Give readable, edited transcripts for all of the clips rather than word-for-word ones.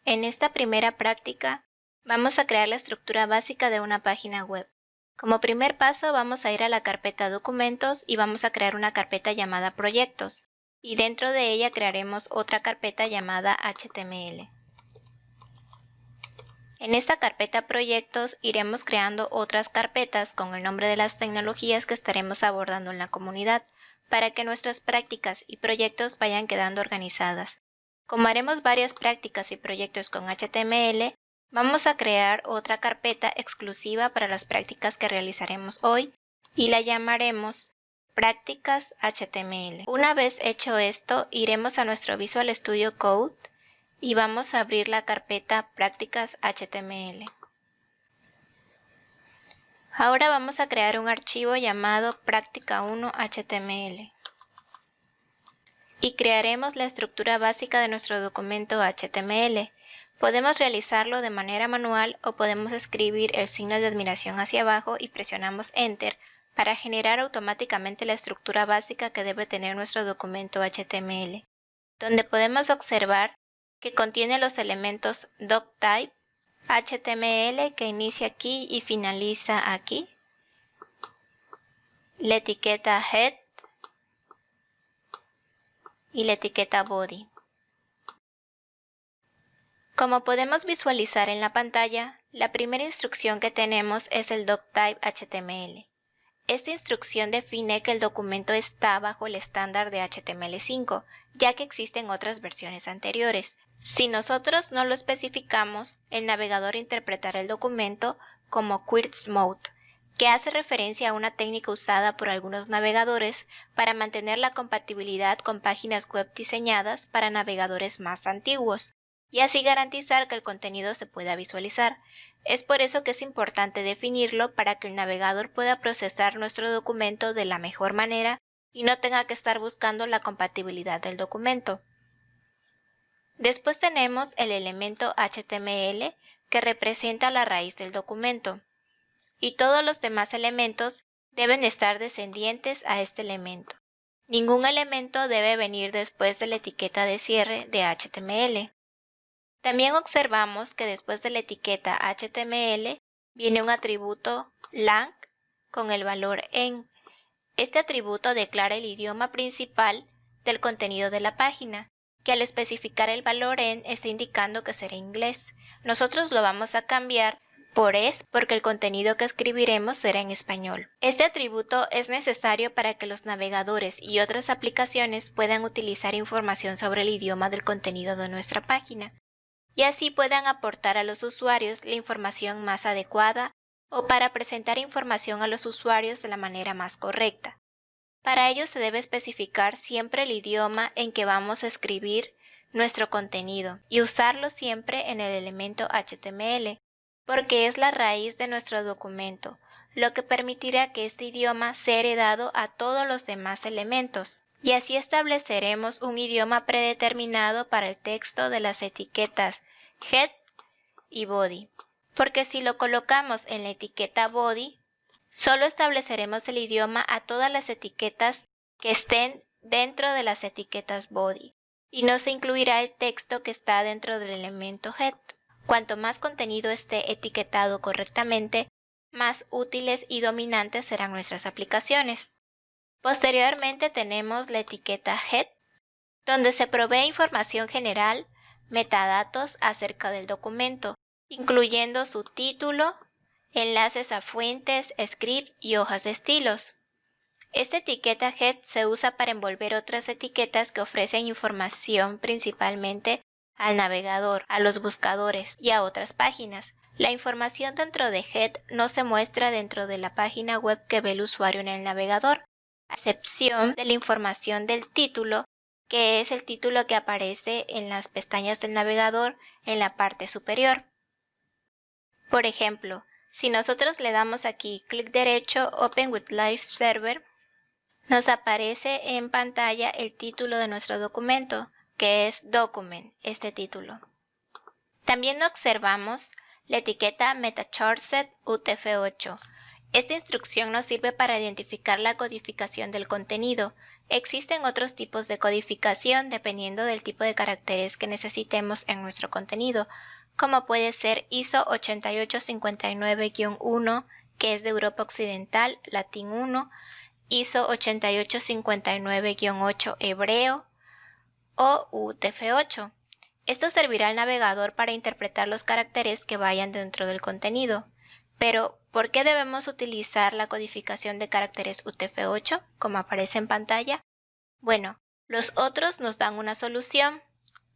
En esta primera práctica vamos a crear la estructura básica de una página web. Como primer paso vamos a ir a la carpeta Documentos y vamos a crear una carpeta llamada Proyectos y dentro de ella crearemos otra carpeta llamada HTML. En esta carpeta Proyectos iremos creando otras carpetas con el nombre de las tecnologías que estaremos abordando en la comunidad para que nuestras prácticas y proyectos vayan quedando organizadas. Como haremos varias prácticas y proyectos con HTML, vamos a crear otra carpeta exclusiva para las prácticas que realizaremos hoy y la llamaremos Prácticas HTML. Una vez hecho esto, iremos a nuestro Visual Studio Code y vamos a abrir la carpeta Prácticas HTML. Ahora vamos a crear un archivo llamado Práctica1HTML y crearemos la estructura básica de nuestro documento HTML. Podemos realizarlo de manera manual o podemos escribir el signo de admiración hacia abajo y presionamos Enter para generar automáticamente la estructura básica que debe tener nuestro documento HTML, donde podemos observar que contiene los elementos doctype, HTML que inicia aquí y finaliza aquí, la etiqueta head y la etiqueta body. Como podemos visualizar en la pantalla, la primera instrucción que tenemos es el doctype HTML. Esta instrucción define que el documento está bajo el estándar de HTML5, ya que existen otras versiones anteriores. Si nosotros no lo especificamos, el navegador interpretará el documento como Query Mode, que hace referencia a una técnica usada por algunos navegadores para mantener la compatibilidad con páginas web diseñadas para navegadores más antiguos, y así garantizar que el contenido se pueda visualizar. Es por eso que es importante definirlo para que el navegador pueda procesar nuestro documento de la mejor manera y no tenga que estar buscando la compatibilidad del documento. Después tenemos el elemento HTML que representa la raíz del documento y todos los demás elementos deben estar descendientes a este elemento. Ningún elemento debe venir después de la etiqueta de cierre de HTML. También observamos que después de la etiqueta HTML viene un atributo lang con el valor en. Este atributo declara el idioma principal del contenido de la página, que al especificar el valor en está indicando que será inglés. Nosotros lo vamos a cambiar por es porque el contenido que escribiremos será en español. Este atributo es necesario para que los navegadores y otras aplicaciones puedan utilizar información sobre el idioma del contenido de nuestra página y así puedan aportar a los usuarios la información más adecuada o para presentar información a los usuarios de la manera más correcta. Para ello se debe especificar siempre el idioma en que vamos a escribir nuestro contenido y usarlo siempre en el elemento HTML, porque es la raíz de nuestro documento, lo que permitirá que este idioma sea heredado a todos los demás elementos. Y así estableceremos un idioma predeterminado para el texto de las etiquetas head y body, porque si lo colocamos en la etiqueta body, solo estableceremos el idioma a todas las etiquetas que estén dentro de las etiquetas body y no se incluirá el texto que está dentro del elemento head. Cuanto más contenido esté etiquetado correctamente, más útiles y dominantes serán nuestras aplicaciones. Posteriormente tenemos la etiqueta head, donde se provee información general, metadatos acerca del documento, incluyendo su título, enlaces a fuentes, script y hojas de estilos. Esta etiqueta head se usa para envolver otras etiquetas que ofrecen información principalmente al navegador, a los buscadores y a otras páginas. La información dentro de head no se muestra dentro de la página web que ve el usuario en el navegador, a excepción de la información del título, que es el título que aparece en las pestañas del navegador en la parte superior. Por ejemplo, si nosotros le damos aquí clic derecho Open with Live Server, nos aparece en pantalla el título de nuestro documento, que es Document, este título. También observamos la etiqueta MetaChartSet UTF-8. Esta instrucción nos sirve para identificar la codificación del contenido, Existen otros tipos de codificación dependiendo del tipo de caracteres que necesitemos en nuestro contenido, como puede ser ISO 8859-1, que es de Europa Occidental, Latín 1, ISO 8859-8 hebreo o UTF-8. Esto servirá al navegador para interpretar los caracteres que vayan dentro del contenido. Pero, ¿por qué debemos utilizar la codificación de caracteres UTF-8, como aparece en pantalla? Bueno, los otros nos dan una solución,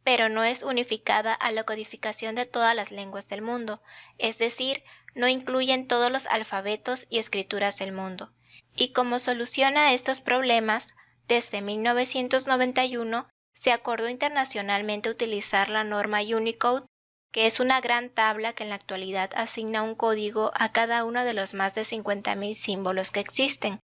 pero no es unificada a la codificación de todas las lenguas del mundo, es decir, no incluyen todos los alfabetos y escrituras del mundo. Y como soluciona estos problemas, desde 1991 se acordó internacionalmente utilizar la norma Unicode, que es una gran tabla que en la actualidad asigna un código a cada uno de los más de 50.000 símbolos que existen,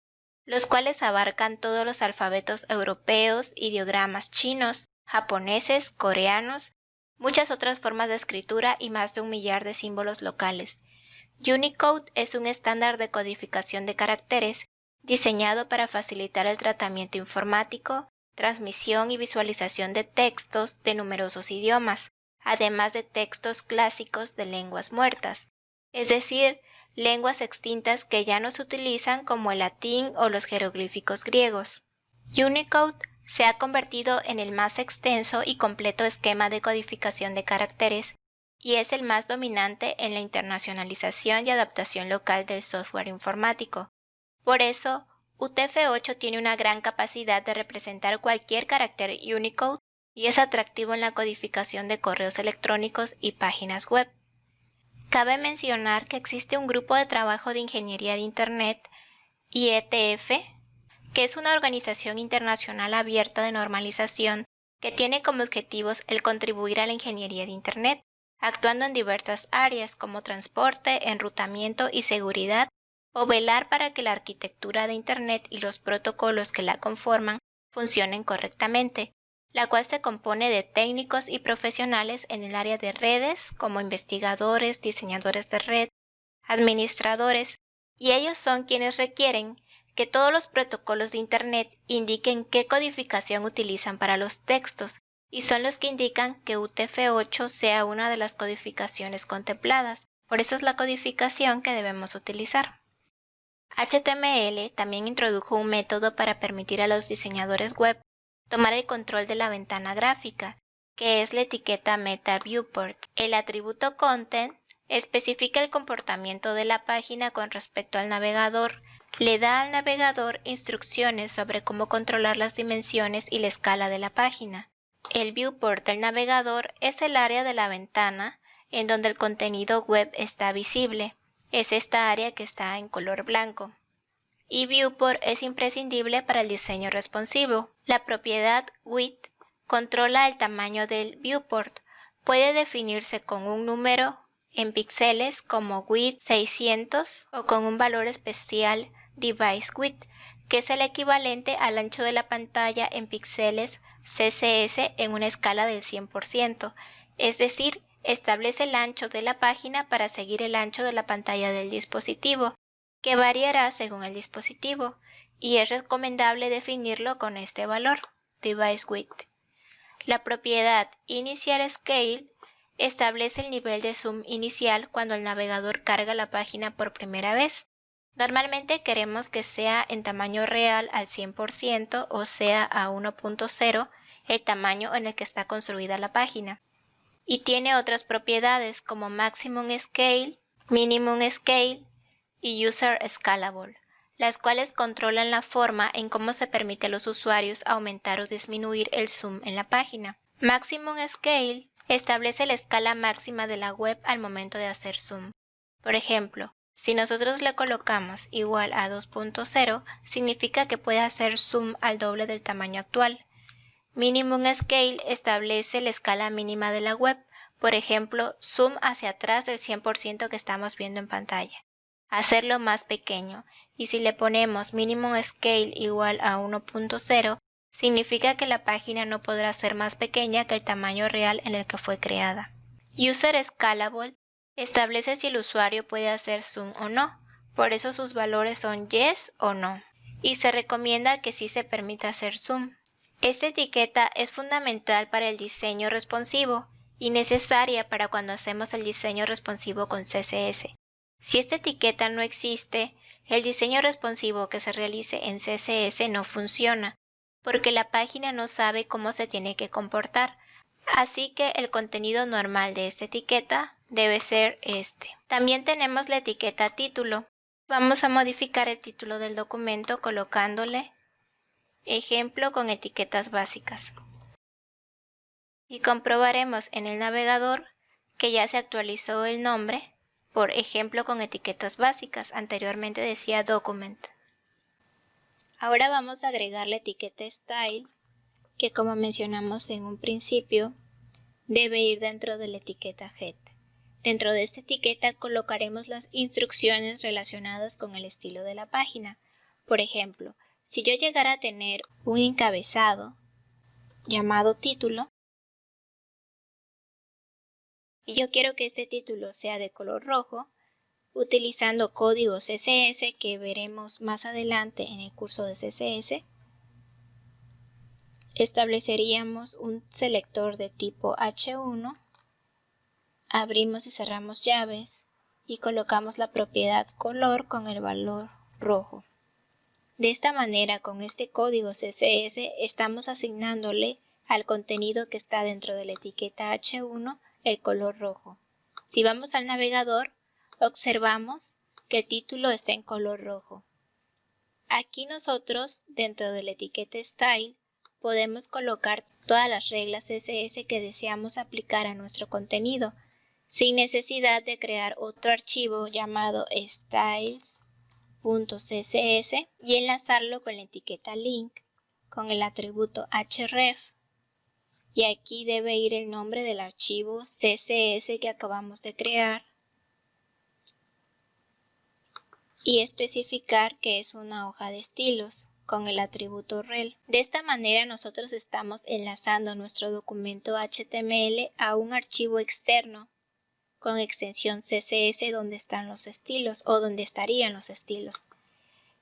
los cuales abarcan todos los alfabetos europeos, ideogramas chinos, japoneses, coreanos, muchas otras formas de escritura y más de 1 millar de símbolos locales. Unicode es un estándar de codificación de caracteres diseñado para facilitar el tratamiento informático, transmisión y visualización de textos de numerosos idiomas, además de textos clásicos de lenguas muertas, es decir, lenguas extintas que ya no se utilizan como el latín o los jeroglíficos griegos. Unicode se ha convertido en el más extenso y completo esquema de codificación de caracteres y es el más dominante en la internacionalización y adaptación local del software informático. Por eso, UTF-8 tiene una gran capacidad de representar cualquier carácter Unicode y es atractivo en la codificación de correos electrónicos y páginas web. Cabe mencionar que existe un grupo de trabajo de ingeniería de Internet, IETF, que es una organización internacional abierta de normalización que tiene como objetivos el contribuir a la ingeniería de Internet, actuando en diversas áreas como transporte, enrutamiento y seguridad, o velar para que la arquitectura de Internet y los protocolos que la conforman funcionen correctamente, la cual se compone de técnicos y profesionales en el área de redes, como investigadores, diseñadores de red, administradores, y ellos son quienes requieren que todos los protocolos de Internet indiquen qué codificación utilizan para los textos, y son los que indican que UTF-8 sea una de las codificaciones contempladas. Por eso es la codificación que debemos utilizar. HTML también introdujo un método para permitir a los diseñadores web tomar el control de la ventana gráfica, que es la etiqueta Meta Viewport. El atributo Content especifica el comportamiento de la página con respecto al navegador. Le da al navegador instrucciones sobre cómo controlar las dimensiones y la escala de la página. El viewport del navegador es el área de la ventana en donde el contenido web está visible. Es esta área que está en color blanco. Y viewport es imprescindible para el diseño responsivo. La propiedad width controla el tamaño del viewport. Puede definirse con un número en píxeles como width 600 o con un valor especial device width, que es el equivalente al ancho de la pantalla en píxeles CSS en una escala del 100%, es decir, establece el ancho de la página para seguir el ancho de la pantalla del dispositivo, que variará según el dispositivo, y es recomendable definirlo con este valor, device width. La propiedad initial scale establece el nivel de zoom inicial cuando el navegador carga la página por primera vez. Normalmente queremos que sea en tamaño real al 100% o sea a 1.0 el tamaño en el que está construida la página. Y tiene otras propiedades como Maximum Scale, Minimum Scale y User Scalable, las cuales controlan la forma en cómo se permite a los usuarios aumentar o disminuir el zoom en la página. Maximum Scale establece la escala máxima de la web al momento de hacer zoom. Por ejemplo, si nosotros le colocamos igual a 2.0, significa que puede hacer zoom al doble del tamaño actual. Minimum Scale establece la escala mínima de la web, por ejemplo, zoom hacia atrás del 100% que estamos viendo en pantalla. Hacerlo más pequeño, y si le ponemos Minimum Scale igual a 1.0, significa que la página no podrá ser más pequeña que el tamaño real en el que fue creada. User Scalable establece si el usuario puede hacer zoom o no, por eso sus valores son yes o no. y se recomienda que sí se permita hacer zoom. Esta etiqueta es fundamental para el diseño responsivo y necesaria para cuando hacemos el diseño responsivo con CSS. Si esta etiqueta no existe, el diseño responsivo que se realice en CSS no funciona, porque la página no sabe cómo se tiene que comportar. Así que el contenido normal de esta etiqueta debe ser este. También tenemos la etiqueta título. Vamos a modificar el título del documento colocándole ejemplo con etiquetas básicas. Y comprobaremos en el navegador que ya se actualizó el nombre por ejemplo con etiquetas básicas. Anteriormente decía document. Ahora vamos a agregar la etiqueta style, que como mencionamos en un principio, debe ir dentro de la etiqueta head. Dentro de esta etiqueta colocaremos las instrucciones relacionadas con el estilo de la página. Por ejemplo, si yo llegara a tener un encabezado llamado título, y yo quiero que este título sea de color rojo, utilizando códigos CSS que veremos más adelante en el curso de CSS, estableceríamos un selector de tipo H1, abrimos y cerramos llaves y colocamos la propiedad color con el valor rojo. De esta manera, con este código CSS, estamos asignándole al contenido que está dentro de la etiqueta H1 el color rojo. Si vamos al navegador, observamos que el título está en color rojo. Aquí nosotros, dentro de la etiqueta Style, podemos colocar todas las reglas CSS que deseamos aplicar a nuestro contenido, sin necesidad de crear otro archivo llamado styles.css y enlazarlo con la etiqueta link, con el atributo href. Y aquí debe ir el nombre del archivo CSS que acabamos de crear y especificar que es una hoja de estilos con el atributo rel. De esta manera nosotros estamos enlazando nuestro documento HTML a un archivo externo con extensión CSS donde están los estilos o donde estarían los estilos.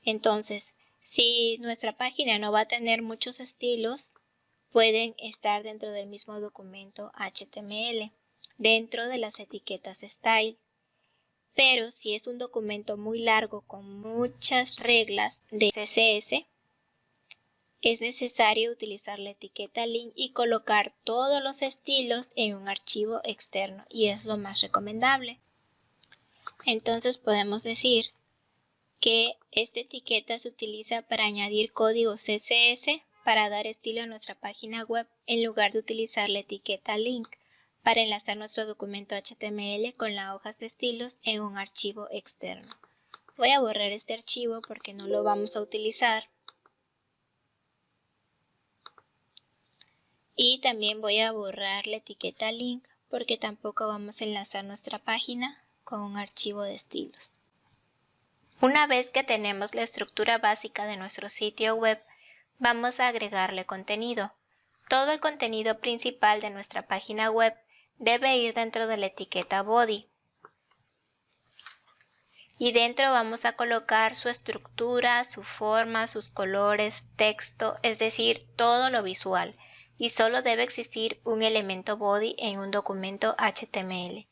Entonces, si nuestra página no va a tener muchos estilos, pueden estar dentro del mismo documento HTML, dentro de las etiquetas style. Pero si es un documento muy largo con muchas reglas de CSS, es necesario utilizar la etiqueta link y colocar todos los estilos en un archivo externo, y es lo más recomendable. Entonces podemos decir que esta etiqueta se utiliza para añadir código CSS para dar estilo a nuestra página web en lugar de utilizar la etiqueta link para enlazar nuestro documento HTML con las hojas de estilos en un archivo externo. Voy a borrar este archivo porque no lo vamos a utilizar. Y también voy a borrar la etiqueta link porque tampoco vamos a enlazar nuestra página con un archivo de estilos. Una vez que tenemos la estructura básica de nuestro sitio web, vamos a agregarle contenido. Todo el contenido principal de nuestra página web debe ir dentro de la etiqueta body. Y dentro vamos a colocar su estructura, su forma, sus colores, texto, es decir, todo lo visual. Y solo debe existir un elemento body en un documento HTML.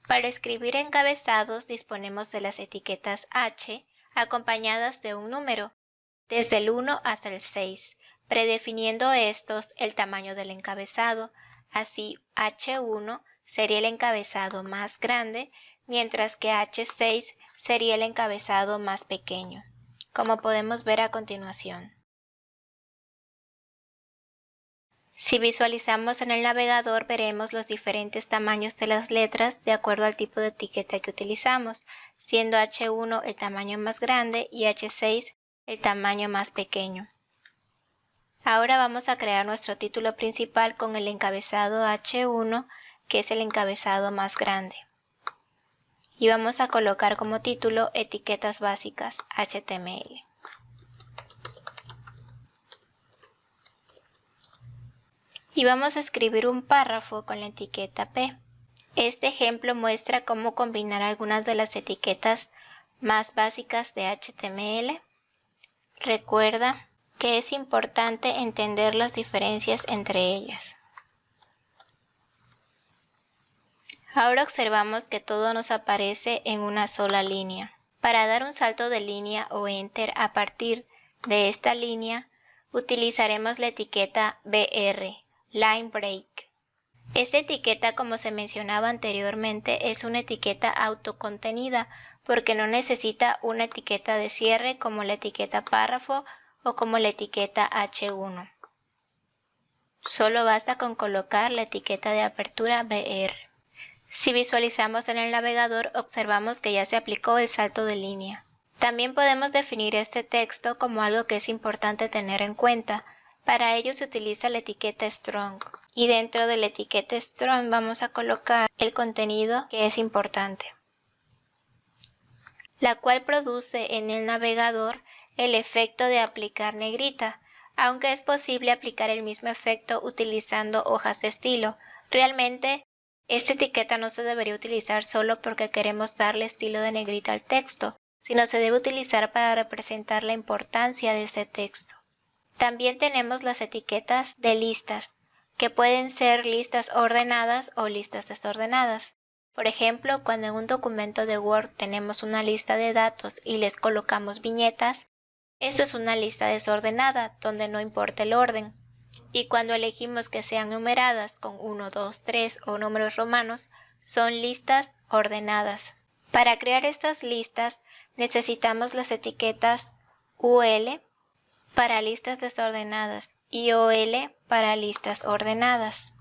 Para escribir encabezados disponemos de las etiquetas H acompañadas de un número, desde el 1 hasta el 6, predefiniendo estos el tamaño del encabezado. Así H1 sería el encabezado más grande, mientras que H6 sería el encabezado más pequeño, como podemos ver a continuación. Si visualizamos en el navegador, veremos los diferentes tamaños de las letras de acuerdo al tipo de etiqueta que utilizamos, siendo H1 el tamaño más grande y H6 el tamaño más pequeño. Ahora vamos a crear nuestro título principal con el encabezado H1, que es el encabezado más grande. Y vamos a colocar como título etiquetas básicas HTML. Y vamos a escribir un párrafo con la etiqueta P. Este ejemplo muestra cómo combinar algunas de las etiquetas más básicas de HTML Recuerda que es importante entender las diferencias entre ellas. Ahora observamos que todo nos aparece en una sola línea. Para dar un salto de línea o Enter a partir de esta línea, utilizaremos la etiqueta BR, Line Break. Esta etiqueta, como se mencionaba anteriormente, es una etiqueta autocontenida porque no necesita una etiqueta de cierre como la etiqueta párrafo o como la etiqueta H1. Solo basta con colocar la etiqueta de apertura BR. Si visualizamos en el navegador, observamos que ya se aplicó el salto de línea. También podemos definir este texto como algo que es importante tener en cuenta. Para ello se utiliza la etiqueta Strong. Y dentro de la etiqueta Strong vamos a colocar el contenido que es importante, la cual produce en el navegador el efecto de aplicar negrita, aunque es posible aplicar el mismo efecto utilizando hojas de estilo. Realmente, esta etiqueta no se debería utilizar solo porque queremos darle estilo de negrita al texto, sino se debe utilizar para representar la importancia de este texto. También tenemos las etiquetas de listas, que pueden ser listas ordenadas o listas desordenadas. Por ejemplo, cuando en un documento de Word tenemos una lista de datos y les colocamos viñetas, eso es una lista desordenada, donde no importa el orden. Y cuando elegimos que sean numeradas con 1, 2, 3 o números romanos, son listas ordenadas. Para crear estas listas necesitamos las etiquetas UL para listas desordenadas y OL para listas ordenadas.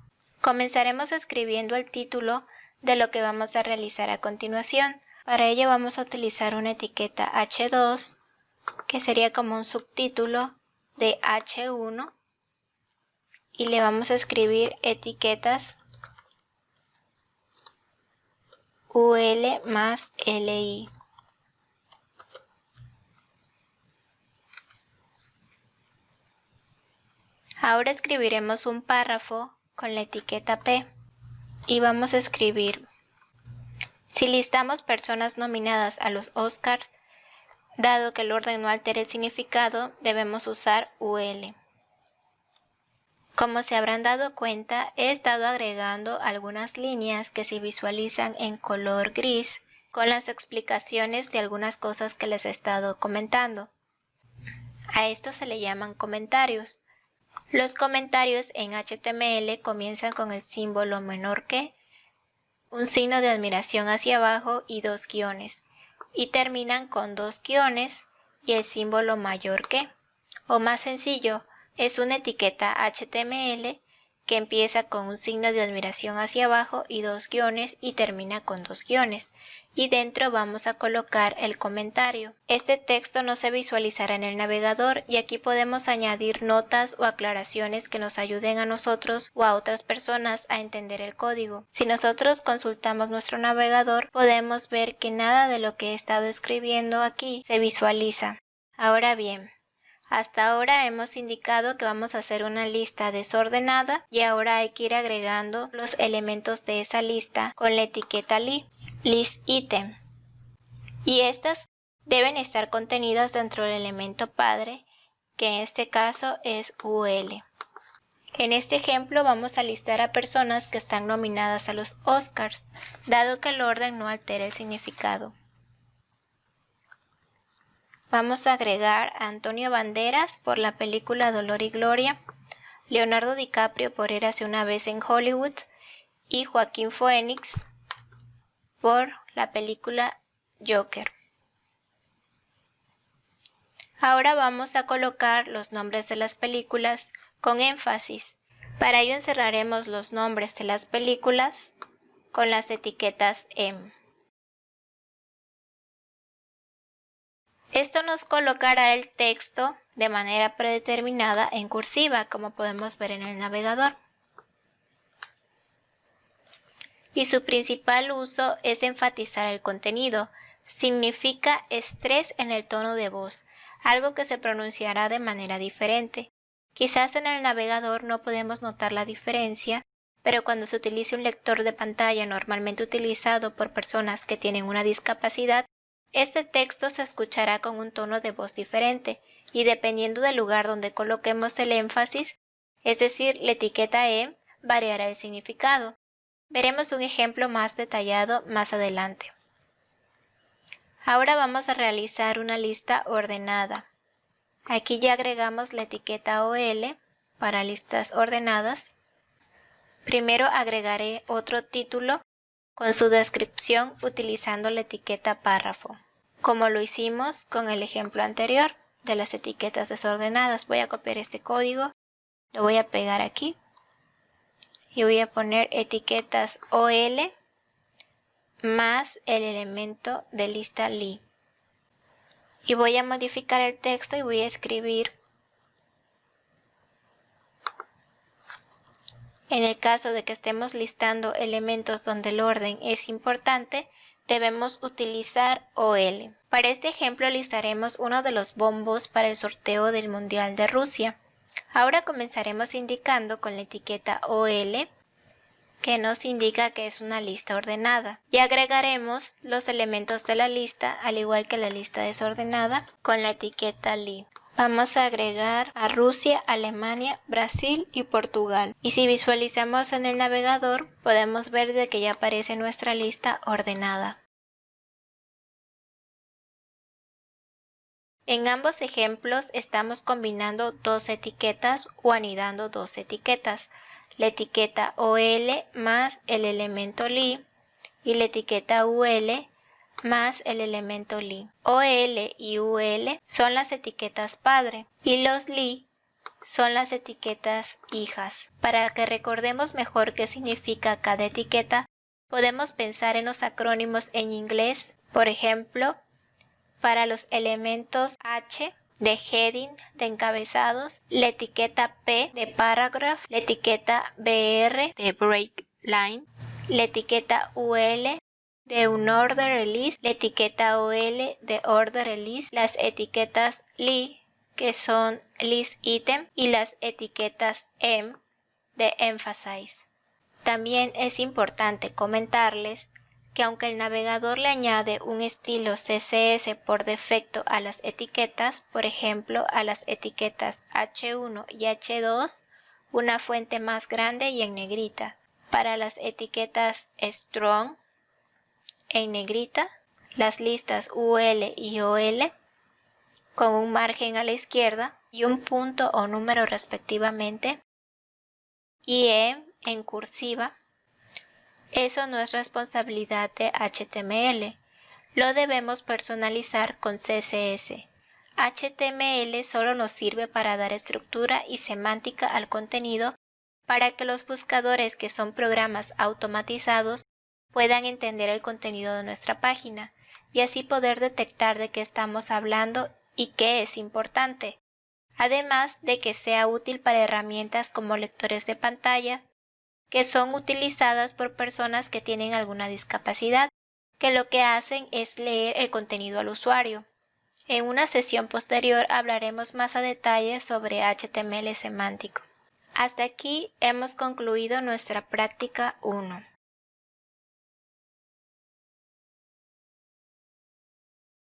Comenzaremos escribiendo el título de lo que vamos a realizar a continuación. Para ello vamos a utilizar una etiqueta H2, que sería como un subtítulo de H1, y le vamos a escribir etiquetas UL más LI. Ahora escribiremos un párrafo con la etiqueta P y vamos a escribir: si listamos personas nominadas a los Oscars, dado que el orden no altera el significado, debemos usar UL. Como se habrán dado cuenta, he estado agregando algunas líneas que se visualizan en color gris con las explicaciones de algunas cosas que les he estado comentando. A esto se le llaman comentarios. Los comentarios en HTML comienzan con el símbolo menor que, un signo de admiración hacia abajo y dos guiones, y terminan con dos guiones y el símbolo mayor que, o más sencillo, es una etiqueta HTML que empieza con un signo de admiración hacia abajo y dos guiones y termina con dos guiones, y dentro vamos a colocar el comentario. Este texto no se visualizará en el navegador y aquí podemos añadir notas o aclaraciones que nos ayuden a nosotros o a otras personas a entender el código. Si nosotros consultamos nuestro navegador, podemos ver que nada de lo que he estado escribiendo aquí se visualiza. Ahora bien, hasta ahora hemos indicado que vamos a hacer una lista desordenada y ahora hay que ir agregando los elementos de esa lista con la etiqueta list item. Y estas deben estar contenidas dentro del elemento padre, que en este caso es UL. En este ejemplo vamos a listar a personas que están nominadas a los Oscars, dado que el orden no altera el significado. Vamos a agregar a Antonio Banderas por la película Dolor y Gloria, Leonardo DiCaprio por Érase una vez en Hollywood y Joaquín Phoenix por la película Joker. Ahora vamos a colocar los nombres de las películas con énfasis. Para ello encerraremos los nombres de las películas con las etiquetas M. Esto nos colocará el texto de manera predeterminada en cursiva, como podemos ver en el navegador. Y su principal uso es enfatizar el contenido. Significa estrés en el tono de voz, algo que se pronunciará de manera diferente. Quizás en el navegador no podemos notar la diferencia, pero cuando se utilice un lector de pantalla normalmente utilizado por personas que tienen una discapacidad, este texto se escuchará con un tono de voz diferente, y dependiendo del lugar donde coloquemos el énfasis, es decir, la etiqueta E, variará el significado. Veremos un ejemplo más detallado más adelante. Ahora vamos a realizar una lista ordenada. Aquí ya agregamos la etiqueta OL para listas ordenadas. Primero agregaré otro título con su descripción utilizando la etiqueta párrafo, como lo hicimos con el ejemplo anterior de las etiquetas desordenadas. Voy a copiar este código, lo voy a pegar aquí y voy a poner etiquetas OL más el elemento de lista li. Y voy a modificar el texto y voy a escribir: en el caso de que estemos listando elementos donde el orden es importante, debemos utilizar OL. Para este ejemplo listaremos uno de los bombos para el sorteo del Mundial de Rusia. Ahora comenzaremos indicando con la etiqueta OL, que nos indica que es una lista ordenada. Y agregaremos los elementos de la lista, al igual que la lista desordenada, con la etiqueta li. Vamos a agregar a Rusia, Alemania, Brasil y Portugal. Y si visualizamos en el navegador, podemos ver de que ya aparece nuestra lista ordenada. En ambos ejemplos estamos combinando dos etiquetas o anidando dos etiquetas. La etiqueta OL más el elemento li y la etiqueta UL más el elemento li. OL y UL son las etiquetas padre y los li son las etiquetas hijas. Para que recordemos mejor qué significa cada etiqueta, podemos pensar en los acrónimos en inglés. Por ejemplo, para los elementos H de heading, de encabezados, la etiqueta P de paragraph, la etiqueta BR de break line, la etiqueta UL de unorder release, la etiqueta OL de order release, las etiquetas li, que son list item, y las etiquetas em de emphasize. También es importante comentarles que aunque el navegador le añade un estilo CSS por defecto a las etiquetas, por ejemplo a las etiquetas H1 y H2, una fuente más grande y en negrita. Para las etiquetas strong, en negrita, las listas UL y OL, con un margen a la izquierda y un punto o número respectivamente, y en cursiva. Eso no es responsabilidad de HTML, lo debemos personalizar con CSS. HTML solo nos sirve para dar estructura y semántica al contenido para que los buscadores, que son programas automatizados, puedan entender el contenido de nuestra página y así poder detectar de qué estamos hablando y qué es importante, además de que sea útil para herramientas como lectores de pantalla, que son utilizadas por personas que tienen alguna discapacidad, que lo que hacen es leer el contenido al usuario. En una sesión posterior hablaremos más a detalle sobre HTML semántico. Hasta aquí hemos concluido nuestra práctica 1.